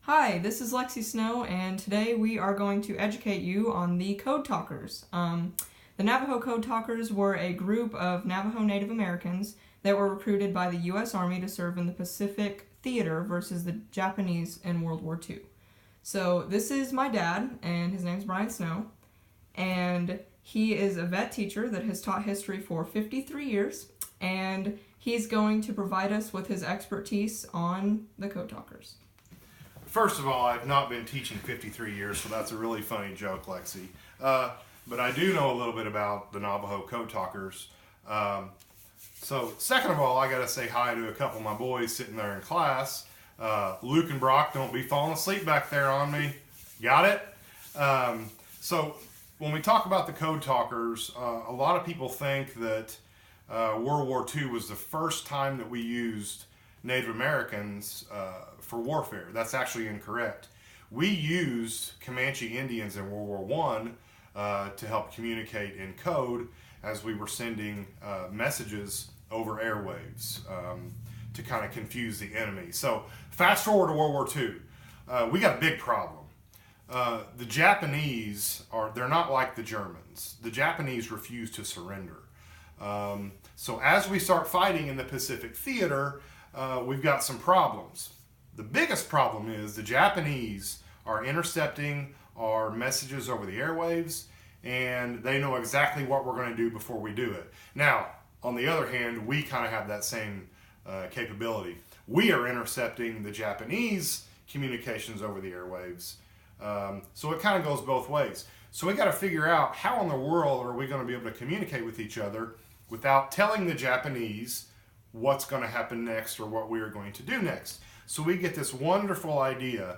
Hi, this is Lexi Snow, and today we are going to educate you on the Code Talkers. The Navajo Code Talkers were a group of Navajo Native Americans that were recruited by the U.S. Army to serve in the Pacific Theater versus the Japanese in World War II. So this is my dad, and his name's Brian Snow, and he is a vet teacher that has taught history for 53 years, and he's going to provide us with his expertise on the Code Talkers. First of all, I've not been teaching 53 years, so that's a really funny joke, Lexi. But I do know a little bit about the Navajo Code Talkers. So second of all, I got to say hi to a couple of my boys sitting there in class. Luke and Brock, don't be falling asleep back there on me. Got it? So when we talk about the Code Talkers, a lot of people think that World War II was the first time that we used Native Americans for warfare. That's actually incorrect. We used Comanche Indians in World War I to help communicate in code as we were sending messages over airwaves to kind of confuse the enemy. So fast forward to World War II. We got a big problem. The Japanese they're not like the Germans. The Japanese refuse to surrender. So as we start fighting in the Pacific Theater, we've got some problems. The biggest problem is the Japanese are intercepting our messages over the airwaves, and they know exactly what we're going to do before we do it. Now, on the other hand, we kind of have that same capability. We are intercepting the Japanese communications over the airwaves, so it kind of goes both ways. So we got to figure out how in the world are we going to be able to communicate with each other without telling the Japanese what's going to happen next or what we are going to do next. So we get this wonderful idea.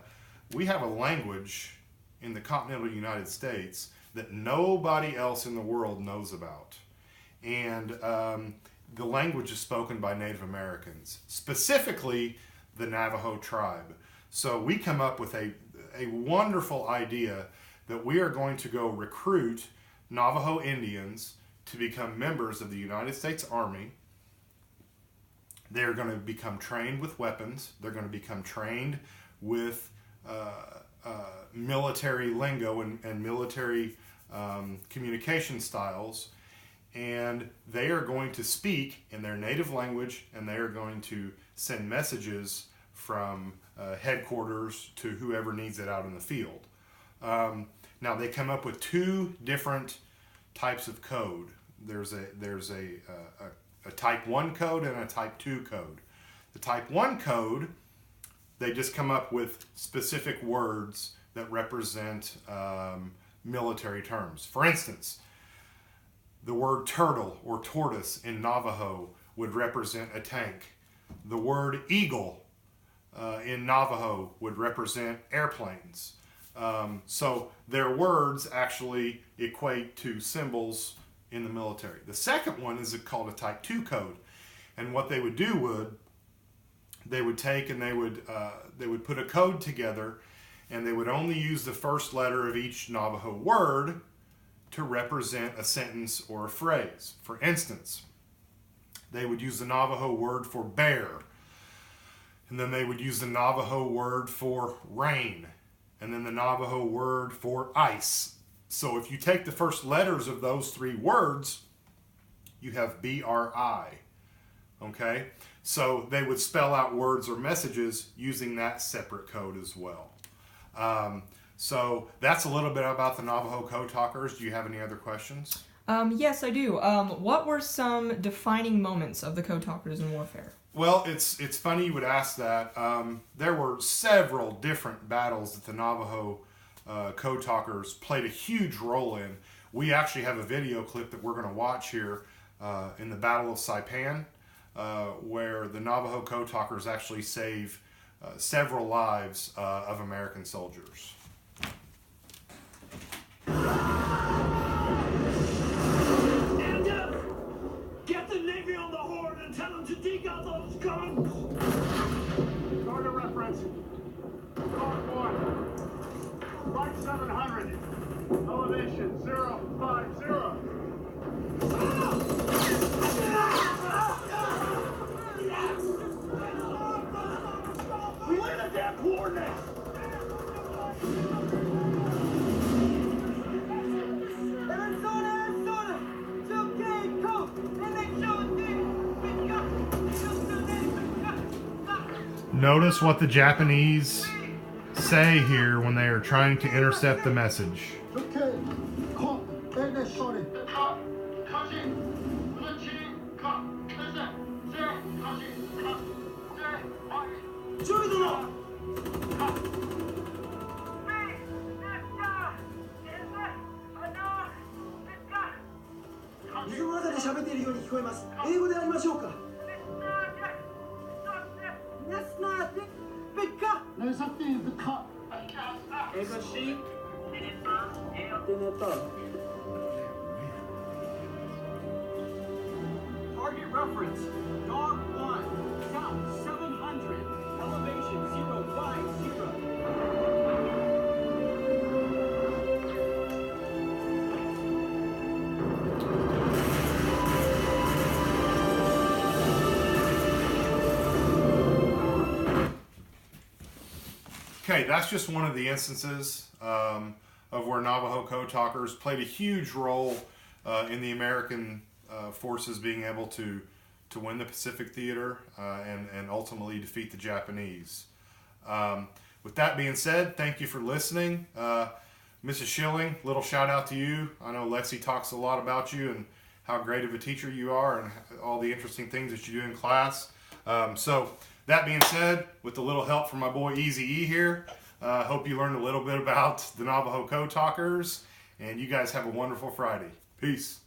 We have a language in the continental United States that nobody else in the world knows about. And the language is spoken by Native Americans, specifically the Navajo tribe. So we come up with a wonderful idea that we are going to go recruit Navajo Indians to become members of the United States Army. They're going to become trained with weapons. They're going to become trained with military lingo and military communication styles. And they are going to speak in their native language, and they are going to send messages from headquarters to whoever needs it out in the field. Now, they come up with two different types of code. There's a Type 1 code and a Type 2 code. The Type 1 code, they just come up with specific words that represent military terms. For instance, the word turtle or tortoise in Navajo would represent a tank. The word eagle in Navajo would represent airplanes. So their words actually equate to symbols in the military. The second one is called a Type 2 code, and what they would do they would take and they would put a code together, and they would only use the first letter of each Navajo word to represent a sentence or a phrase. For instance, they would use the Navajo word for bear, and then they would use the Navajo word for rain, and then the Navajo word for ice. So if you take the first letters of those three words, you have BRI, okay? So they would spell out words or messages using that separate code as well. So that's a little bit about the Navajo Code Talkers. Do you have any other questions? Yes, I do. What were some defining moments of the Code Talkers in warfare? Well, it's funny you would ask that. There were several different battles that the Navajo Code Talkers played a huge role in. We actually have a video clip that we're going to watch here in the Battle of Saipan, where the Navajo Code Talkers actually save several lives of American soldiers. Stand up! Get the Navy on the horn and tell them to dig out those guns! Target reference. Guard 1. Right 700. Elevation 050. We need a damn coordinates! Notice what the Japanese say here when they are trying to intercept the message. Okay. Cut. And then shot it. Target reference, Dog 1, South 700, elevation 050. Okay, that's just one of the instances of where Navajo code talkers played a huge role in the American forces being able to win the Pacific Theater and ultimately defeat the Japanese. With that being said, thank you for listening. Mrs. Schilling, little shout out to you. I know Lexi talks a lot about you and how great of a teacher you are and all the interesting things that you do in class. So that being said, with a little help from my boy Easy E here, hope you learned a little bit about the Navajo code talkers, and you guys have a wonderful Friday. Peace.